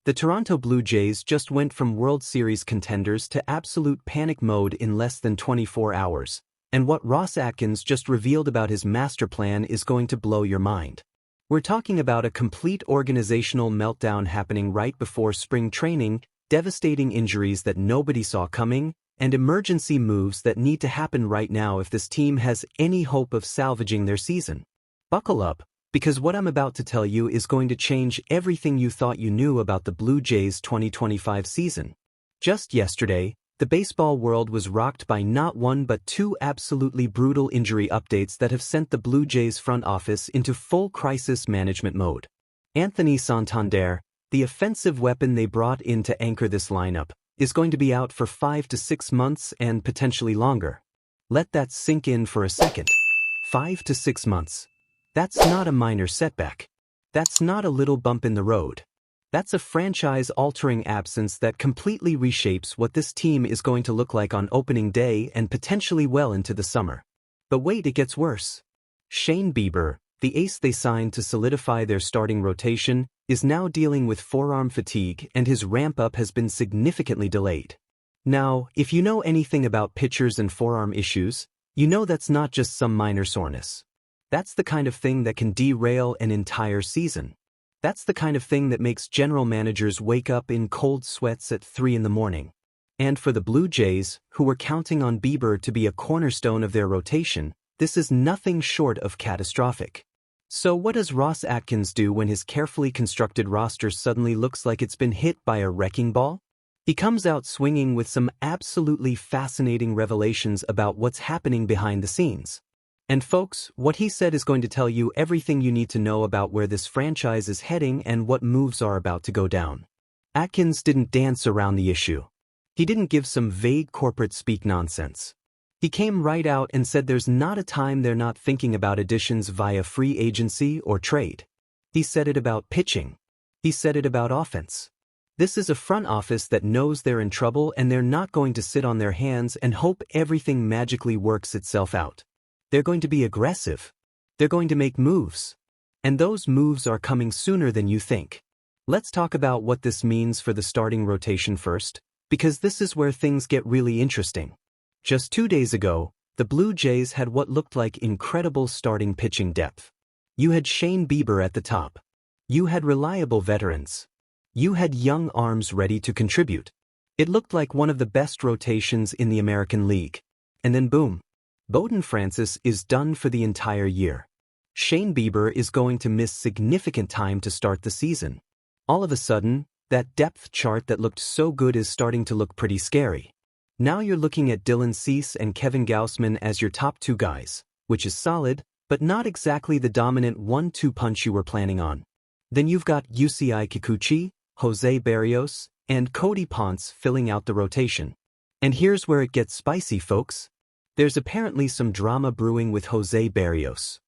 The Toronto Blue Jays just went from World Series contenders to absolute panic mode in less than 24 hours, and what Ross Atkins just revealed about his master plan is going to blow your mind. We're talking about a complete organizational meltdown happening right before spring training, devastating injuries that nobody saw coming, and emergency moves that need to happen right now if this team has any hope of salvaging their season. Buckle up, because what I'm about to tell you is going to change everything you thought you knew about the Blue Jays' 2025 season. Just yesterday, the baseball world was rocked by not one but two absolutely brutal injury updates that have sent the Blue Jays front office into full crisis management mode. Anthony Santander, the offensive weapon they brought in to anchor this lineup, is going to be out for 5 to 6 months and potentially longer. Let that sink in for a second. 5 to 6 months. That's not a minor setback. That's not a little bump in the road. That's a franchise-altering absence that completely reshapes what this team is going to look like on opening day and potentially well into the summer. But wait, it gets worse. Shane Bieber, the ace they signed to solidify their starting rotation, is now dealing with forearm fatigue and his ramp-up has been significantly delayed. Now, if you know anything about pitchers and forearm issues, you know that's not just some minor soreness. That's the kind of thing that can derail an entire season. That's the kind of thing that makes general managers wake up in cold sweats at 3 in the morning. And for the Blue Jays, who were counting on Bieber to be a cornerstone of their rotation, this is nothing short of catastrophic. So what does Ross Atkins do when his carefully constructed roster suddenly looks like it's been hit by a wrecking ball? He comes out swinging with some absolutely fascinating revelations about what's happening behind the scenes. And folks, what he said is going to tell you everything you need to know about where this franchise is heading and what moves are about to go down. Atkins didn't dance around the issue. He didn't give some vague corporate speak nonsense. He came right out and said there's not a time they're not thinking about additions via free agency or trade. He said it about pitching. He said it about offense. This is a front office that knows they're in trouble and they're not going to sit on their hands and hope everything magically works itself out. They're going to be aggressive. They're going to make moves. And those moves are coming sooner than you think. Let's talk about what this means for the starting rotation first, because this is where things get really interesting. Just 2 days ago, the Blue Jays had what looked like incredible starting pitching depth. You had Shane Bieber at the top. You had reliable veterans. You had young arms ready to contribute. It looked like one of the best rotations in the American League. And then boom. Bowden Francis is done for the entire year. Shane Bieber is going to miss significant time to start the season. All of a sudden, that depth chart that looked so good is starting to look pretty scary. Now you're looking at Dylan Cease and Kevin Gausman as your top two guys, which is solid, but not exactly the dominant 1-2 punch you were planning on. Then you've got UCI Kikuchi, Jose Berrios, and Cody Ponce filling out the rotation. And here's where it gets spicy, folks. There's apparently some drama brewing with Jose Berrios.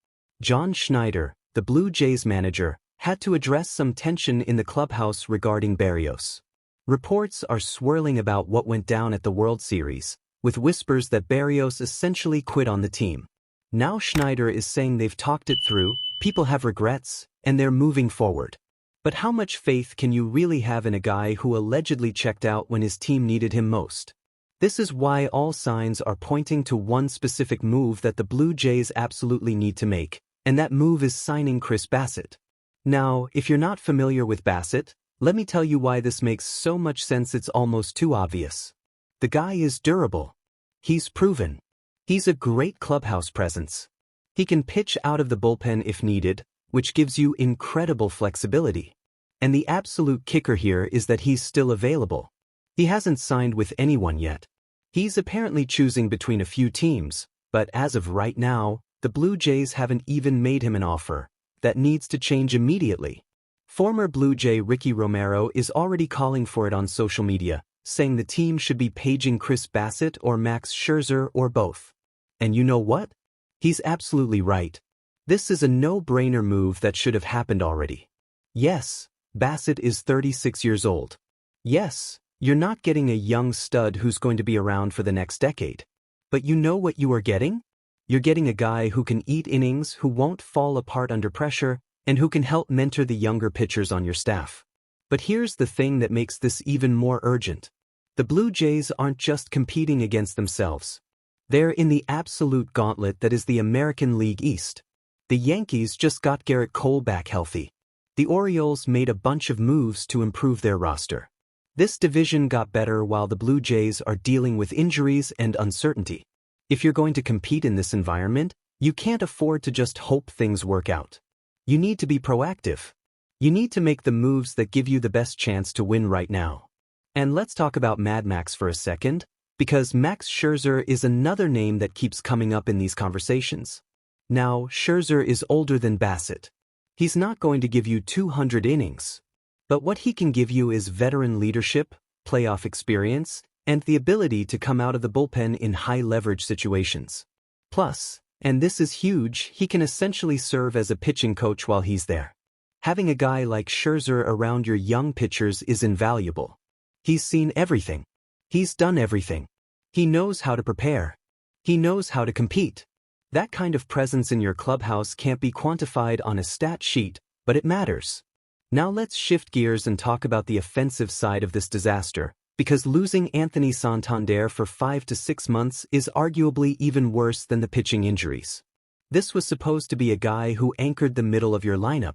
John Schneider, the Blue Jays manager, had to address some tension in the clubhouse regarding Berrios. Reports are swirling about what went down at the World Series, with whispers that Berrios essentially quit on the team. Now Schneider is saying they've talked it through, people have regrets, and they're moving forward. But how much faith can you really have in a guy who allegedly checked out when his team needed him most? This is why all signs are pointing to one specific move that the Blue Jays absolutely need to make, and that move is signing Chris Bassitt. Now, if you're not familiar with Bassitt, let me tell you why this makes so much sense it's almost too obvious. The guy is durable. He's proven. He's a great clubhouse presence. He can pitch out of the bullpen if needed, which gives you incredible flexibility. And the absolute kicker here is that he's still available. He hasn't signed with anyone yet. He's apparently choosing between a few teams, but as of right now, the Blue Jays haven't even made him an offer. That needs to change immediately. Former Blue Jay Ricky Romero is already calling for it on social media, saying the team should be paging Chris Bassitt or Max Scherzer or both. And you know what? He's absolutely right. This is a no-brainer move that should have happened already. Yes, Bassitt is 36 years old. Yes, you're not getting a young stud who's going to be around for the next decade. But you know what you are getting? You're getting a guy who can eat innings, who won't fall apart under pressure, and who can help mentor the younger pitchers on your staff. But here's the thing that makes this even more urgent. The Blue Jays aren't just competing against themselves. They're in the absolute gauntlet that is the American League East. The Yankees just got Garrett Cole back healthy. The Orioles made a bunch of moves to improve their roster. This division got better while the Blue Jays are dealing with injuries and uncertainty. If you're going to compete in this environment, you can't afford to just hope things work out. You need to be proactive. You need to make the moves that give you the best chance to win right now. And let's talk about Mad Max for a second, because Max Scherzer is another name that keeps coming up in these conversations. Now, Scherzer is older than Bassett. He's not going to give you 200 innings. But what he can give you is veteran leadership, playoff experience, and the ability to come out of the bullpen in high-leverage situations. Plus, and this is huge, he can essentially serve as a pitching coach while he's there. Having a guy like Scherzer around your young pitchers is invaluable. He's seen everything. He's done everything. He knows how to prepare. He knows how to compete. That kind of presence in your clubhouse can't be quantified on a stat sheet, but it matters. Now let's shift gears and talk about the offensive side of this disaster, because losing Anthony Santander for 5 to 6 months is arguably even worse than the pitching injuries. This was supposed to be a guy who anchored the middle of your lineup.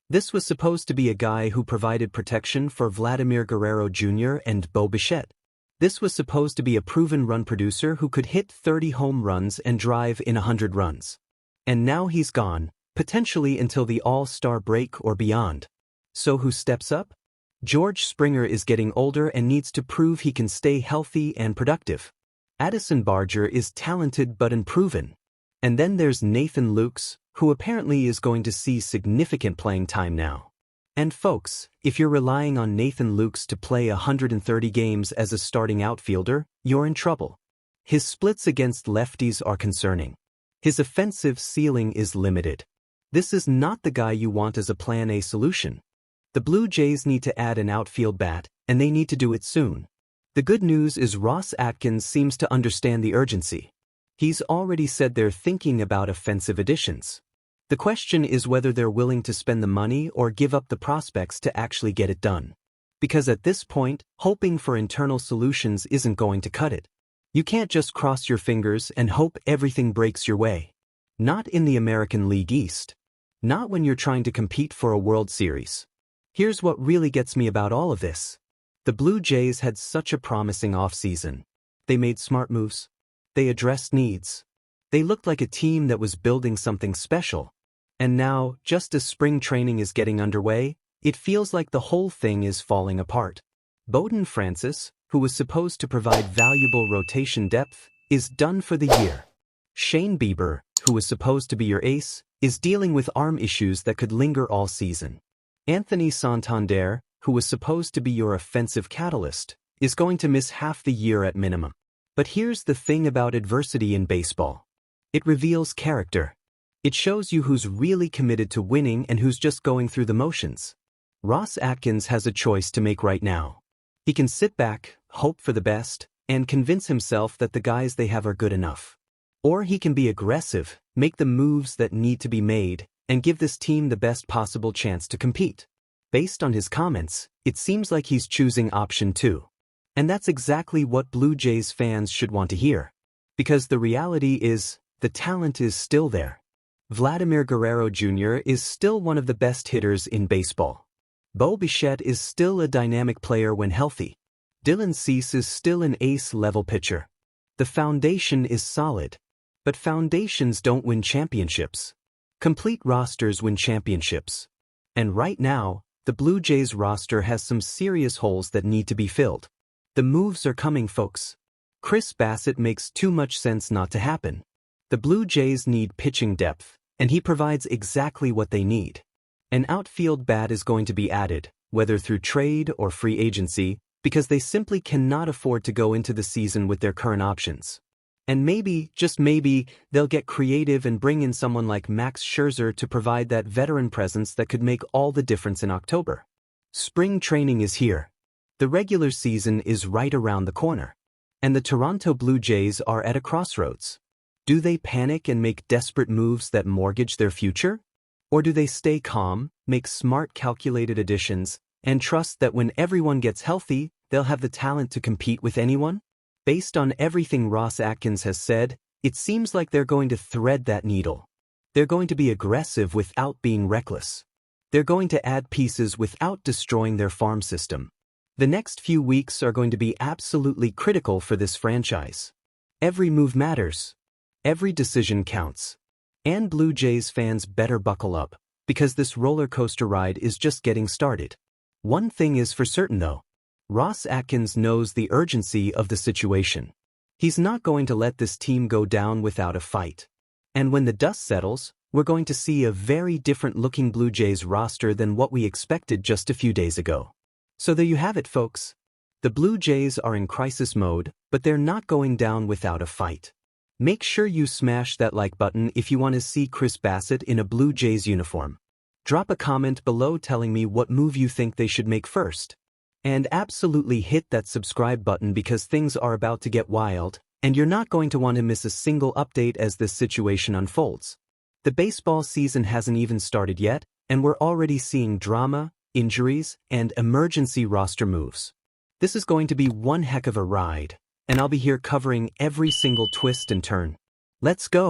This was supposed to be a guy who provided protection for Vladimir Guerrero Jr. and Bo Bichette. This was supposed to be a proven run producer who could hit 30 home runs and drive in 100 runs. And now he's gone, potentially until the All-Star break or beyond. So who steps up? George Springer is getting older and needs to prove he can stay healthy and productive. Addison Barger is talented but unproven. And then there's Nathan Lukes, who apparently is going to see significant playing time now. And folks, if you're relying on Nathan Lukes to play 130 games as a starting outfielder, you're in trouble. His splits against lefties are concerning. His offensive ceiling is limited. This is not the guy you want as a Plan A solution. The Blue Jays need to add an outfield bat, and they need to do it soon. The good news is Ross Atkins seems to understand the urgency. He's already said they're thinking about offensive additions. The question is whether they're willing to spend the money or give up the prospects to actually get it done. Because at this point, hoping for internal solutions isn't going to cut it. You can't just cross your fingers and hope everything breaks your way. Not in the American League East. Not when you're trying to compete for a World Series. Here's what really gets me about all of this. The Blue Jays had such a promising offseason. They made smart moves. They addressed needs. They looked like a team that was building something special. And now, just as spring training is getting underway, it feels like the whole thing is falling apart. Bowden Francis, who was supposed to provide valuable rotation depth, is done for the year. Shane Bieber, who was supposed to be your ace, is dealing with arm issues that could linger all season. Anthony Santander, who was supposed to be your offensive catalyst, is going to miss half the year at minimum. But here's the thing about adversity in baseball. It reveals character. It shows you who's really committed to winning and who's just going through the motions. Ross Atkins has a choice to make right now. He can sit back, hope for the best, and convince himself that the guys they have are good enough. Or he can be aggressive, make the moves that need to be made, and give this team the best possible chance to compete. Based on his comments, it seems like he's choosing option 2. And that's exactly what Blue Jays fans should want to hear. Because the reality is, the talent is still there. Vladimir Guerrero Jr. is still one of the best hitters in baseball. Bo Bichette is still a dynamic player when healthy. Dylan Cease is still an ace-level pitcher. The foundation is solid. But foundations don't win championships. Complete rosters win championships. And right now, the Blue Jays roster has some serious holes that need to be filled. The moves are coming, folks. Chris Bassett makes too much sense not to happen. The Blue Jays need pitching depth, and he provides exactly what they need. An outfield bat is going to be added, whether through trade or free agency, because they simply cannot afford to go into the season with their current options. And maybe, just maybe, they'll get creative and bring in someone like Max Scherzer to provide that veteran presence that could make all the difference in October. Spring training is here. The regular season is right around the corner. And the Toronto Blue Jays are at a crossroads. Do they panic and make desperate moves that mortgage their future? Or do they stay calm, make smart calculated additions, and trust that when everyone gets healthy, they'll have the talent to compete with anyone? Based on everything Ross Atkins has said, it seems like they're going to thread that needle. They're going to be aggressive without being reckless. They're going to add pieces without destroying their farm system. The next few weeks are going to be absolutely critical for this franchise. Every move matters. Every decision counts. And Blue Jays fans better buckle up, because this roller coaster ride is just getting started. One thing is for certain though. Ross Atkins knows the urgency of the situation. He's not going to let this team go down without a fight. And when the dust settles, we're going to see a very different looking Blue Jays roster than what we expected just a few days ago. So there you have it, folks. The Blue Jays are in crisis mode, but they're not going down without a fight. Make sure you smash that like button if you want to see Chris Bassett in a Blue Jays uniform. Drop a comment below telling me what move you think they should make first. And absolutely hit that subscribe button because things are about to get wild, and you're not going to want to miss a single update as this situation unfolds. The baseball season hasn't even started yet, and we're already seeing drama, injuries, and emergency roster moves. This is going to be one heck of a ride, and I'll be here covering every single twist and turn. Let's go!